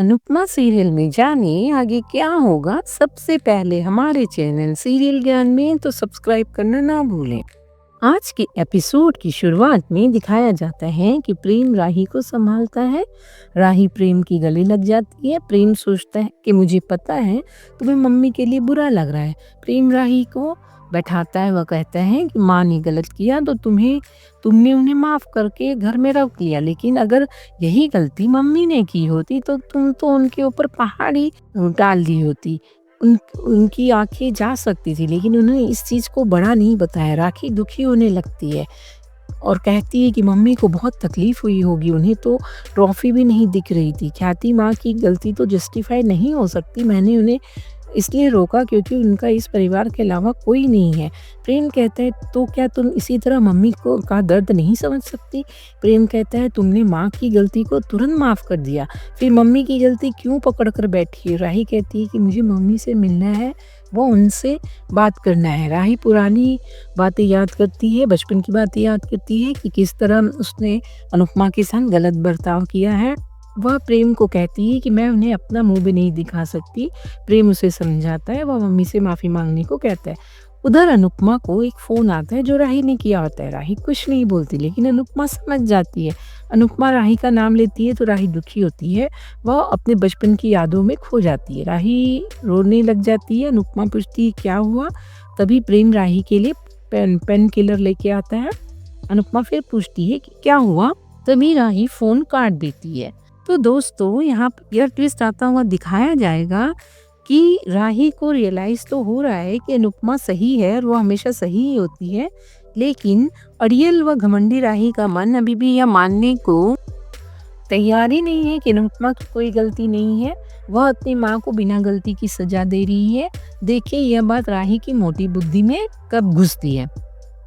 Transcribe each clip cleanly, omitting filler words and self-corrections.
Anupama serial में जाने आगे क्या होगा। सबसे पहले हमारे चैनल सीरियल ज्ञान में तो सब्सक्राइब करना ना भूलें। आज के एपिसोड की शुरुआत में दिखाया जाता है कि प्रेम राही को संभालता है। राही प्रेम की गले लग जाती है। प्रेम सोचता है कि मुझे पता है तुम्हें मम्मी के लिए बुरा लग रहा है। प्रेम राही को बैठाता है। वह कहता है कि माँ ने गलत किया तो तुमने उन्हें माफ करके घर में रख लिया, लेकिन अगर यही गलती मम्मी ने की होती तो तुम तो उनके ऊपर पहाड़ी डाल दी होती। उनकी आंखें जा सकती थी, लेकिन उन्होंने इस चीज को बड़ा नहीं बताया। राखी दुखी होने लगती है और कहती है कि मम्मी को बहुत तकलीफ हुई होगी, उन्हें तो ट्रॉफी भी नहीं दिख रही थी। ख्याति माँ की गलती तो जस्टिफाई नहीं हो सकती। मैंने उन्हें इसलिए रोका क्योंकि उनका इस परिवार के अलावा कोई नहीं है। प्रेम कहता है तो क्या तुम इसी तरह मम्मी को का दर्द नहीं समझ सकती। प्रेम कहता है तुमने माँ की गलती को तुरंत माफ कर दिया, फिर मम्मी की गलती क्यों पकड़ कर बैठी है। राही कहती है कि मुझे मम्मी से मिलना है, वो उनसे बात करना है। राही पुरानी बातें याद करती है, बचपन की बातें याद करती है कि किस तरह उसने अनुपमा के साथ गलत बर्ताव किया है। वह प्रेम को कहती है कि मैं उन्हें अपना मुंह भी नहीं दिखा सकती। प्रेम उसे समझाता है। वह मम्मी से माफी मांगने को कहता है। उधर अनुपमा को एक फोन आता है जो राही ने किया होता है। राही कुछ नहीं बोलती, लेकिन अनुपमा समझ जाती है। अनुपमा राही का नाम लेती है तो राही दुखी होती है। वह अपने बचपन की यादों में खो जाती है। राही रोने लग जाती है। अनुपमा पूछती है क्या हुआ। तभी प्रेम राही के लिए पेन किलर लेके आता है। अनुपमा फिर पूछती है कि क्या हुआ। तभी राही फोन काट देती है। तो दोस्तों, यहाँ पर यह ट्विस्ट आता हुआ दिखाया जाएगा कि राही को रियलाइज तो हो रहा है कि अनुपमा सही है और वो हमेशा सही ही होती है, लेकिन अड़ियल व घमंडी राही का मन अभी भी यह मानने को तैयार ही नहीं है कि अनुपमा की कोई गलती नहीं है। वह अपनी माँ को बिना गलती की सजा दे रही है। देखिए यह बात राही की मोटी बुद्धि में कब घुसती है।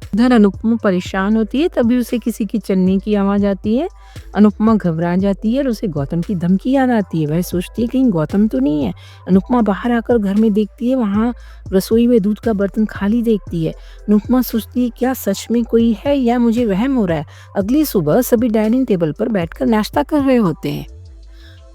उधर अनुपमा परेशान होती है। तभी उसे किसी की चलने की आवाज आती है। अनुपमा घबरा जाती है और उसे गौतम की धमकी याद आती है। वह सोचती है कहीं गौतम तो नहीं है। अनुपमा बाहर आकर घर में देखती है, वहाँ रसोई में दूध का बर्तन खाली देखती है। अनुपमा सोचती है क्या सच में कोई है या मुझे वहम हो रहा है। अगली सुबह सभी डाइनिंग टेबल पर बैठकर नाश्ता कर रहे होते हैं।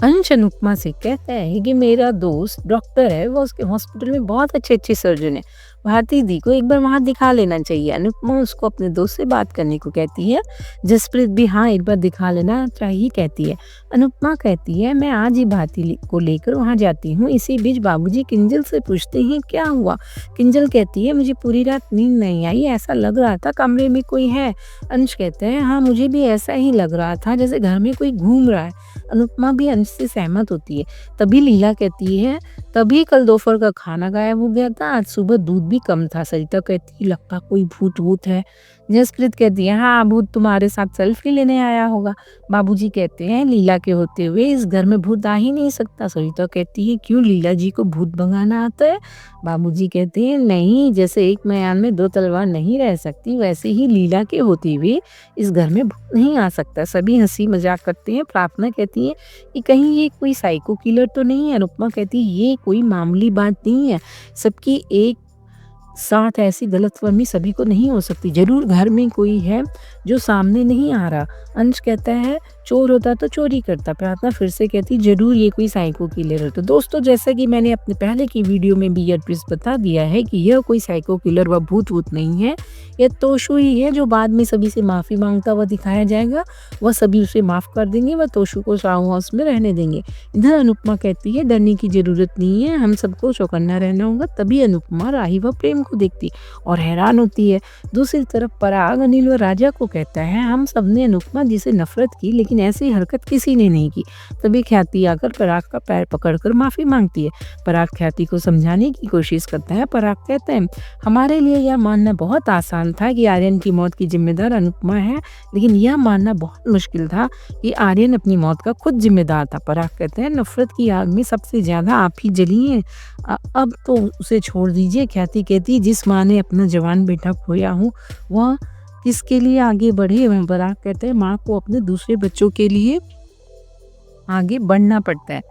अंश अनुपमा से कहता है कि मेरा दोस्त डॉक्टर है, वो उसके हॉस्पिटल में बहुत अच्छे सर्जन है, भारती दी को एक बार वहां दिखा लेना चाहिए। अनुपमा उसको अपने दोस्त से बात करने को कहती है। जसप्रीत भी हाँ एक बार दिखा लेना चाहिए कहती है। अनुपमा कहती है मैं आज ही भारती को लेकर वहां जाती हूँ। इसी बीच बाबूजी किंजल से पूछते हैं क्या हुआ। किंजल कहती है मुझे पूरी रात नींद नहीं आई, ऐसा लग रहा था कमरे में कोई है। अंश कहते हैं हाँ मुझे भी ऐसा ही लग रहा था, जैसे घर में कोई घूम रहा है। अनुपमा भी अंश से सहमत होती है। तभी लीला कहती है तभी कल दोपहर का खाना गायब हो गया था, आज सुबह दूध भी कम था। सरिता कहती है लगता कोई भूत है। जसप्रीत कहती है हाँ भूत तुम्हारे साथ सेल्फी लेने आया होगा। बाबूजी कहते हैं लीला के होते हुए इस घर में भूत आ ही नहीं सकता। सरिता कहती है क्यों लीला जी को भूत भगाना आता है। बाबूजी कहते हैं नहीं, जैसे एक म्यान में दो तलवार नहीं रह सकती, वैसे ही लीला के होते हुए इस घर में भूत नहीं आ सकता। सभी हंसी मजाक करते हैं। प्रार्थना कहती है कि कहीं ये कोई साइको किलर तो नहीं है। अनुपमा कहती है ये कोई मामूली बात नहीं है, सबकी एक साथ ऐसी गलतफहमी सभी को नहीं हो सकती। जरूर घर में कोई है जो सामने नहीं आ रहा। अंश कहता है चोर होता तो चोरी करता। प्रार्थना फिर से कहती जरूर ये कोई साइको किलर है। तो दोस्तों, जैसा कि मैंने अपने पहले की वीडियो में भी यह ट्विस्ट बता दिया है कि यह कोई साइको किलर व भूत नहीं है, यह तोशु ही है जो बाद में सभी से माफी मांगता हुआ दिखाया जाएगा। वह सभी उसे माफ कर देंगे, वह तोशु को साहू हाउस में रहने देंगे। इधर अनुपमा कहती है डरने की जरूरत नहीं है, हम सबको चौकन्ना रहना होगा। तभी अनुपमा राही व प्रेम को देखती और हैरान होती है। दूसरी तरफ पराग अनिल व राजा को कहता है हम सबने अनुपमा जी से नफरत की, लेकिन ऐसी हरकत किसी ने नहीं की। तभी ख्याति आकर पराग का पैर पकड़कर माफी मांगती है। पराग ख्याति को समझाने की कोशिश करता है। पराग कहता है हमारे लिए यह मानना बहुत आसान था कि आर्यन की मौत की जिम्मेदार अनुपमा है, लेकिन यह मानना बहुत मुश्किल था कि आर्यन अपनी मौत का खुद जिम्मेदार था। पराग कहते हैं नफरत की आग में सबसे ज्यादा आप ही जली हैं, अब तो उसे छोड़ दीजिए। ख्याति कहती जिस माँ ने अपना जवान बेटा खोया हूँ वह किसके लिए आगे बढ़े। पराग कहते हैं माँ को अपने दूसरे बच्चों के लिए आगे बढ़ना पड़ता है।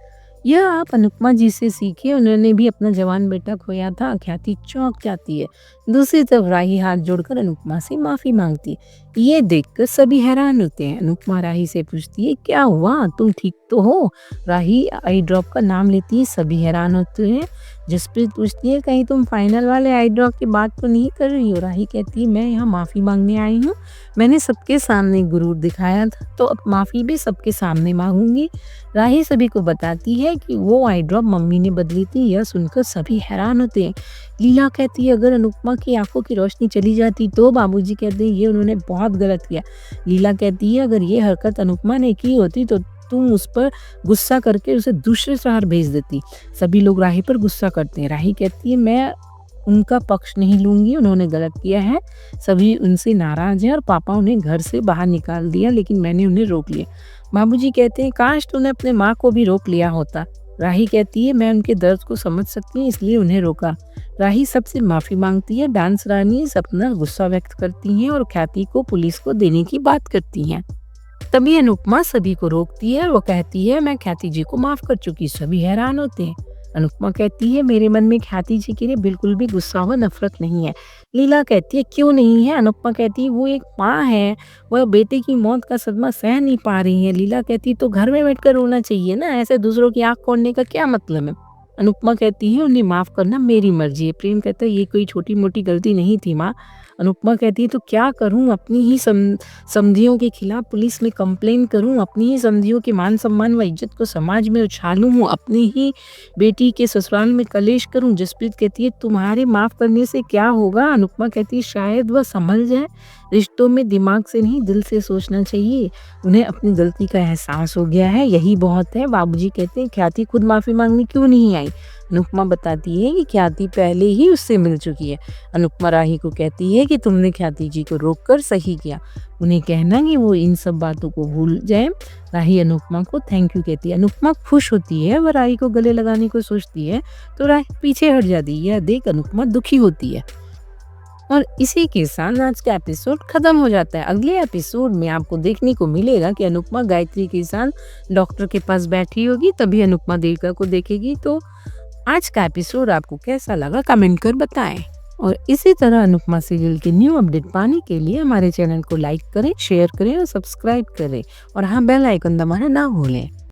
यह आप अनुपमा जी से सीखिए, उन्होंने भी अपना जवान बेटा खोया था। ख्याति चौंक जाती है। दूसरी तरफ राही हाथ जोड़कर अनुपमा से माफी मांगती है। ये देखकर सभी हैरान होते हैं। अनुपमा राही से पूछती है, क्या हुआ, तुम ठीक तो हो? राही आई ड्रॉप का नाम लेती है, सभी हैरान होते हैं। जसप्रीत पूछती है, कहीं तुम फाइनल वाले आई ड्रॉप की बात तो नहीं कर रही हो? राही कहती है, मैं यहाँ माफ़ी मांगने आई हूँ। मैंने सबके सामने गुरूर दिखाया था, तो अब माफ़ी भी सबके सामने मांगूंगी। राही सभी को बताती है कि वो आई ड्रॉप मम्मी ने बदली थी। यह सुनकर सभी हैरान होते हैं। लीला कहती है, अगर अनुपमा की आंखों की रोशनी चली जाती तो? बाबूजी कहते हैं, ये उन्होंने बहुत गलत किया। लीला कहती है, अगर ये हरकत अनुपमा ने की होती तो तुम उस पर गुस्सा करके उसे दूसरे शहर भेज देती। सभी लोग राही पर गुस्सा करते हैं। राही कहती है, मैं उनका पक्ष नहीं लूंगी, उन्होंने गलत किया है। सभी उनसे नाराज हैं और पापा उन्हें घर से बाहर निकाल दिया, लेकिन मैंने उन्हें रोक लिया। बाबूजी कहते हैं, काश तूने अपने माँ को भी रोक लिया होता। राही कहती है, मैं उनके दर्द को समझ सकती हूँ, इसलिए उन्हें रोका। राही सबसे माफ़ी मांगती है। डांस रानी अपना गुस्सा व्यक्त करती हैं और ख्याति को पुलिस को देने की बात करती हैं। तभी अनुपमा सभी को रोकती है और वो कहती है, मैं ख्याति जी को माफ़ कर चुकी। सभी हैरान होते हैं। अनुपमा कहती है, मेरे मन में ख्याति जी के लिए बिल्कुल भी गुस्सा व नफरत नहीं है। लीला कहती है, क्यों नहीं है? अनुपमा कहती है, वो एक माँ है, वह बेटे की मौत का सदमा सह नहीं पा रही है। लीला कहती है, तो घर में बैठकर रोना चाहिए ना, ऐसे दूसरों की आंख खोलने का क्या मतलब है? अनुपमा कहती है, उन्हें माफ़ करना मेरी मर्जी है। प्रेम कहता है, ये कोई छोटी मोटी गलती नहीं थी माँ। अनुपमा कहती है, तो क्या करूं, अपनी ही समधियों के खिलाफ पुलिस में कंप्लेन करूं, अपनी ही समधियों के मान सम्मान व इज्जत को समाज में उछालूं, अपनी ही बेटी के ससुराल में कलेश करूं। जसप्रीत कहती है, तुम्हारे माफ़ करने से क्या होगा? अनुपमा कहती है, शायद वह संभल जाए। रिश्तों में दिमाग से नहीं दिल से सोचना चाहिए। उन्हें अपनी गलती का एहसास हो गया है, यही बहुत है। बाबूजी कहते हैं, ख्याति खुद माफ़ी मांगने क्यों नहीं आई? अनुपमा बताती है कि ख्याति पहले ही उससे मिल चुकी है। अनुपमा राही को कहती है कि तुमने ख्याति जी को रोककर सही किया, उन्हें कहना कि वो इन सब बातों को भूल जाए। राही अनुपमा को थैंक यू कहती है। अनुपमा खुश होती है, वह राही को गले लगाने को सोचती है तो राही पीछे हट जाती है। यह देख अनुपमा दुखी होती है। और इसी के साथ आज का एपिसोड खत्म हो जाता है। अगले एपिसोड में आपको देखने को मिलेगा कि अनुपमा गायत्री के साथ डॉक्टर के पास बैठी होगी, तभी अनुपमा देविका को देखेगी। तो आज का एपिसोड आपको कैसा लगा कमेंट कर बताएं। और इसी तरह अनुपमा सीरियल के न्यू अपडेट पाने के लिए हमारे चैनल को लाइक करें, शेयर करें और सब्सक्राइब करें। और हाँ, बेल आइकन दबाना ना भूलें।